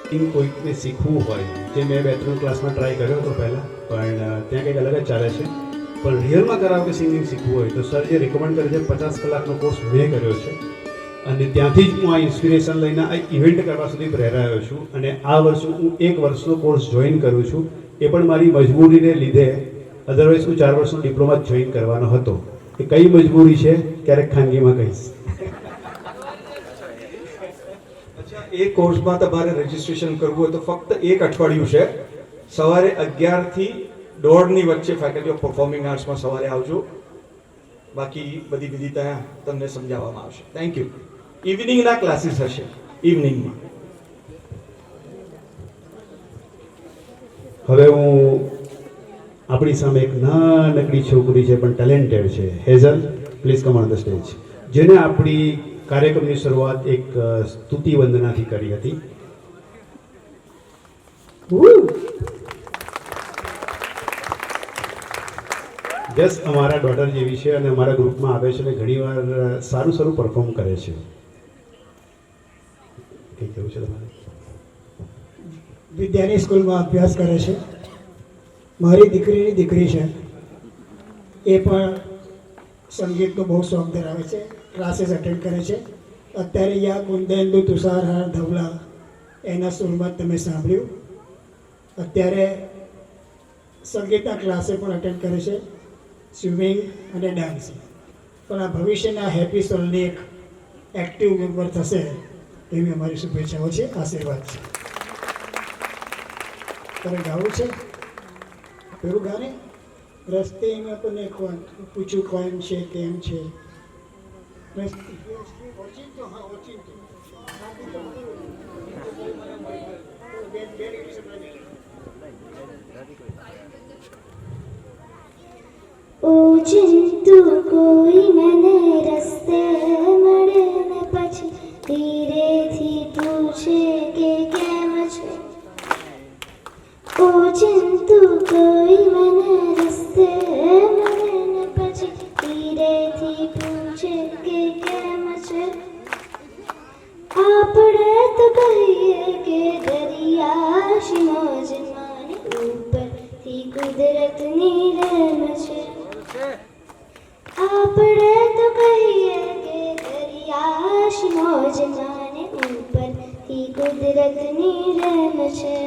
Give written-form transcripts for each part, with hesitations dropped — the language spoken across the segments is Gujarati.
સિંગિંગ કોઈકને શીખવું હોય, જે મેં 2-3 ક્લાસમાં ટ્રાય કર્યો હતો પહેલાં, પણ ત્યાં કંઈક અલગ જ ચાલે છે. પણ રિયલમાં કરાવે કે સિંગિંગ શીખવું હોય તો સર જે રિકમેન્ડ કરે છે 50 કલાકનો કોર્સ મેં કર્યો છે, અને ત્યાંથી જ હું આ ઇન્સ્પિરેશન લઈને આ ઇવેન્ટ કરવા સુધી પ્રેરાયો છું. અને આ વર્ષે હું 1 વર્ષનો કોર્સ જોઈન કરું છું, એ પણ મારી મજબૂરીને લીધે. અધરવાઇઝ હું 4 વર્ષનો ડિપ્લોમા જોઈન કરવાનો હતો. એ કઈ મજબૂરી છે ક્યારેક ખાનગીમાં કહીશ. એ કોર્સમાં તમારે રજીસ્ટ્રેશન કરવું હોય તો ફક્ત 1 અઠવાડિયું છે. સવારે 11 થી 1:30 વચ્ચે ફેકલ્ટી ઓફ પરફોર્મિંગ આર્ટ્સમાં સવારે આવજો. બાકી બધી વિધિ ત્યાં તમને સમજાવવામાં આવશે. Thank you. ઇવનિંગના ક્લાસીસ હશે ઇવનિંગમાં. હવે હું આપણી સામે એક નાનકડી છોકરી છે પણ ટેલેન્ટેડ છે. Hazel, please come on the stage. જેને આપણી કાર્યક્રમની શરૂઆત એક સ્તુતિ વંદનાથી કરી હતી. જસ્ટ અમારા ડોટર જેવી છે અને અમારા ગ્રુપમાં આવે છે અને ઘણીવાર સારું પરફોર્મ કરે છે. કંઈ કેવું છે તમારે? વિદ્યાની સ્કૂલમાં અભ્યાસ કરે છે. મારી દીકરીની દીકરી છે, એ પણ સંગીતનો બહુ શોખ ધરાવે છે, ક્લાસીસ અટેન્ડ કરે છે. અત્યારે યા કુંદેન્દુ તુષારહાર ધવલા એના સુરમાં તમે સાંભળ્યું. અત્યારે સંગીતના ક્લાસે પણ અટેન્ડ કરે છે, સ્વિમિંગ અને ડાન્સિંગ. પણ આ ભવિષ્યના હેપી સોલની એક એક્ટિવ મેમ્બર થશે એવી અમારી શુભેચ્છાઓ છે, આશીર્વાદ છે. તારે ગાવું છે પેલું ગાને રસ્તે મેં કોને પૂછ્યું કોણ છે કેમ છે. ઓચિંતુ કોઈ મને રસ્તે મળે ને પછી ધીરેથી પૂછે કે કેમ છે. ઓચિંતુ કોઈ મને રસ્તે મળે ને પછી ધીરેથી પૂછે કે કેમ છે. આપણે તો કહીએ કે દરિયા મોજમાં ઉપરથી કુદરતની રહેમ છે. આપણે તો કહીએ કે દરિયા મોજમાં ઉપરથી કુદરતની રહેમ છે.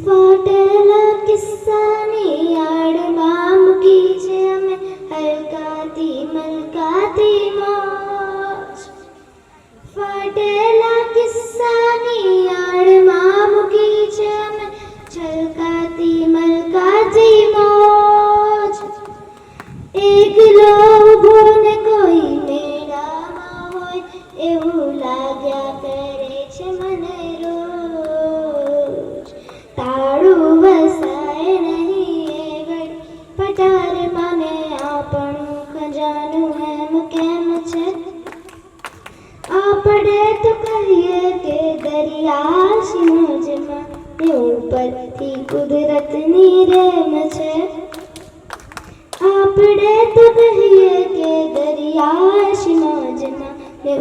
ફાટેલા કિસ્સાની આડમાં મૂકી છે અમે હલકાતી મલકાતી મોજ. ફાટેલા કિસ્સાની આડમાં મૂકી છે અમે છલકાતી મલકાતી મોજ. એકલો ઊભો ને કોઈ મેળામાં હોય એવું લાગ્યા કરે છે મને રોજ. તાળું વસાય નહીં એ ઘડી પટારમાં ને આપણું ખજાનું એમ કેમ છે. આપણે તો કહીએ કે દરિયા મોજમાં ઉપરથી કુદરતની રહેમ છે. આપણે તો કહીએ કે દરિયા મોજમાં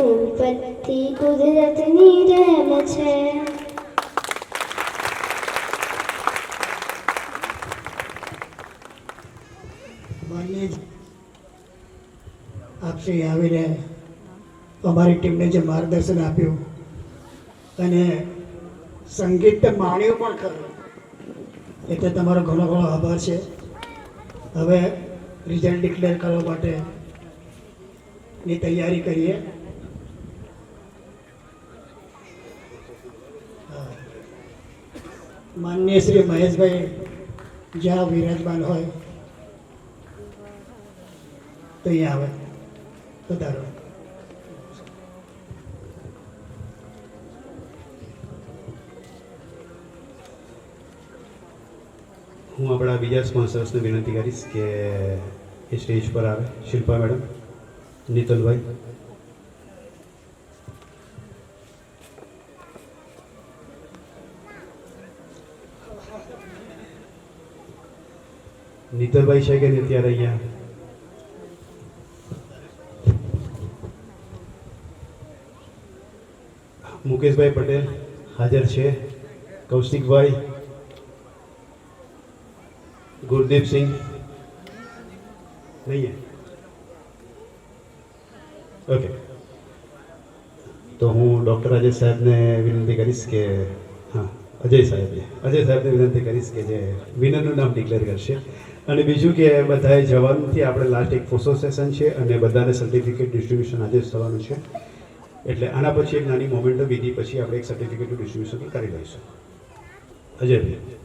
ઉપરથી કુદરતની રહેમ છે. આપશે આવીને અમારી ટીમને જે માર્ગદર્શન આપ્યું અને સંગીત માણ્યું પણ ખરું, એટલે તમારો ઘણો આભાર છે. હવે રિઝલ્ટ ડિક્લેર કરવા માટેની તૈયારી કરીએ. માનનીય શ્રી મહેશભાઈ જ્યાં વિરાજમાન હોય તો અહીંયા આવે. પધારો. હું આપણા બીજા સ્પોન્સર્સને વિનંતી કરીશ કે એ સ્ટેજ પર આવે. શિલ્પા મેડમ, નીતલભાઈ, નીતલભાઈ છે કે નહીં અત્યારે અહીંયા? મુકેશભાઈ પટેલ હાજર છે. કૌશિકભાઈ, ગુરદીપસિંહ નહીં? ઓકે, તો હું ડૉક્ટર અજય સાહેબને વિનંતી કરીશ કે હા અજય સાહેબને વિનંતી કરીશ કે જે વિનરનું નામ ડિક્લેર કરશે. અને બીજું કે બધાએ જવાનથી આપણે લાસ્ટ એક ફોટો સેશન છે અને બધાને સર્ટિફિકેટ ડિસ્ટ્રીબ્યુશન આજે જ થવાનું છે. એટલે આના પછી એક નાની મોમેન્ટો વિધિ પછી આપણે એક સર્ટિફિકેટનું ડિસ્ટ્રીબ્યુશન કરી લઈશું. અજયભાઈ,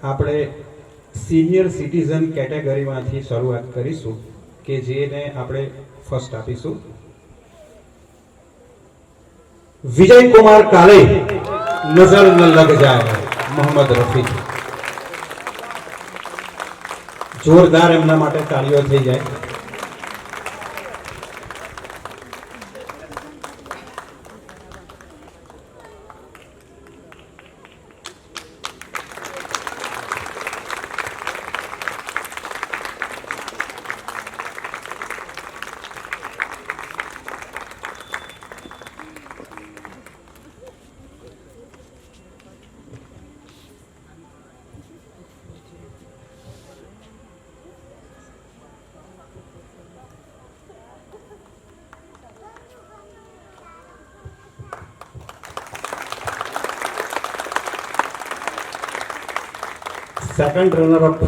આપણે સિનિયર સિટીઝન કેટેગરીમાંથી શરૂઆત કરીશું કે જેને આપણે ફર્સ્ટ આપીશું. વિજય કુમાર કાલે, નજર ન લગ જાય, મોહમ્મદ રફી. જોરદાર એમના માટે તાળીઓ થઈ જાય. સેકન્ડ રનર અપ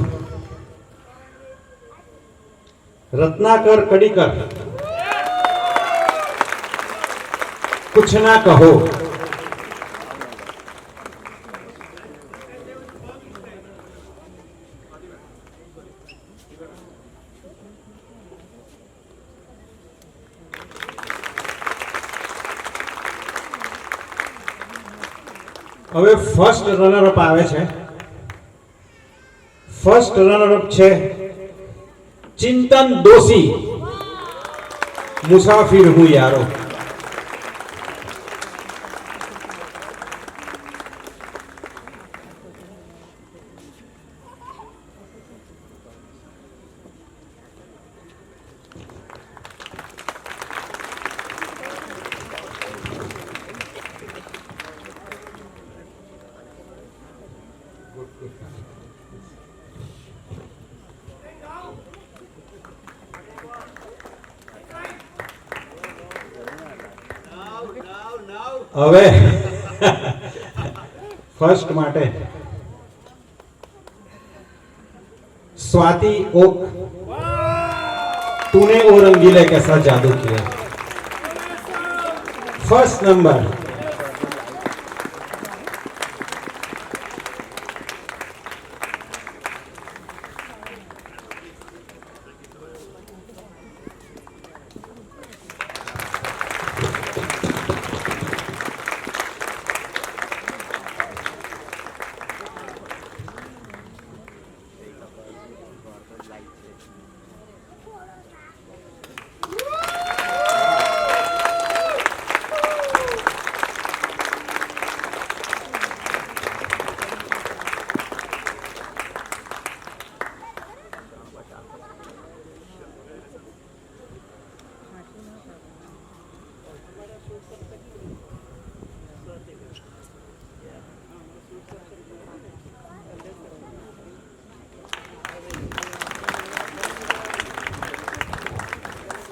રત્નાકર કડીકર, कुछ ना कहो. હવે ફર્સ્ટ રનર અપ આવે છે. ફર્સ્ટ રનર અપ છે ચિંતન દોશી, મુસાફિર હું યારો. હવે ફર્સ્ટ માટે स्वाति ओक, तूने ओ रंगीले कैसा जादू किया. First number.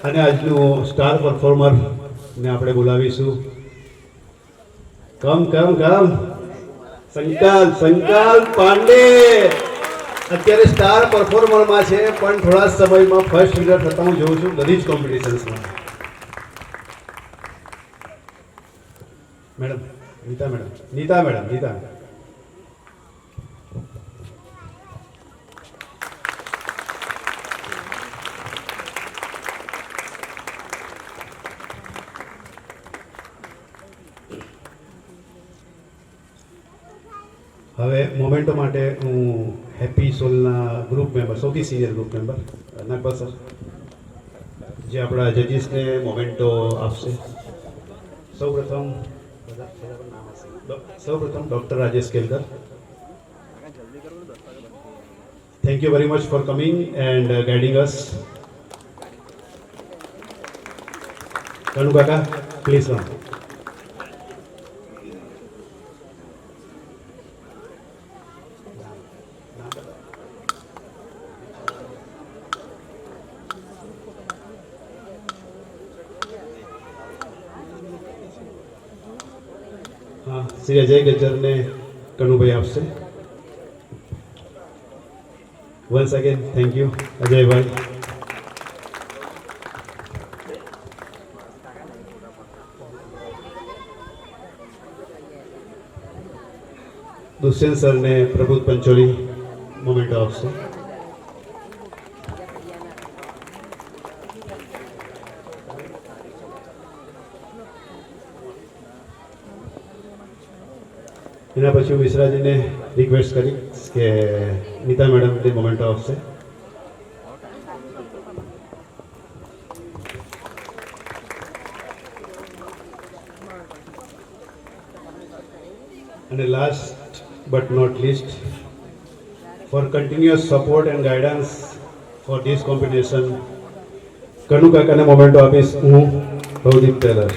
અને આજનું સ્ટાર પરફોર્મર ને આપણે બોલાવીશું. કમ સંકલ્પ પાંડે અત્યારે સ્ટાર પરફોર્મરમાં છે, પણ થોડા સમયમાં ફર્સ્ટ વિનર થતા હું જોઉં છું બધી જ કોમ્પિટિશન્સમાં. Madam Nita madam. હવે મોમેન્ટો માટે હું હેપી સોલના ગ્રુપ મેમ્બર, સૌથી senior group member Nagpat sir, જે આપણા જજીસને મોમેન્ટો આપશે. સૌપ્રથમ doctor Rajesh Kelkar. Thank you very much for coming and guiding us. Kanu કાકા પ્લીઝ કમ. હા, શ્રી અજય ગજ્જરને કનુભાઈ આપશે. Once again thank you Ajaybhai. Dushyant સરને પ્રબુદ્ધ પંચોલી મોમેન્ટો આપશે. એના પછી હું વિસરાજીને રિક્વેસ્ટ કરીશ કે નીતા મેડમને મોમેન્ટો આપશે. અને last but not least, for continuous support and guidance for this competition Kanu કાકાને મોમેન્ટો આપીશ હું ભવદીપ ટેલર.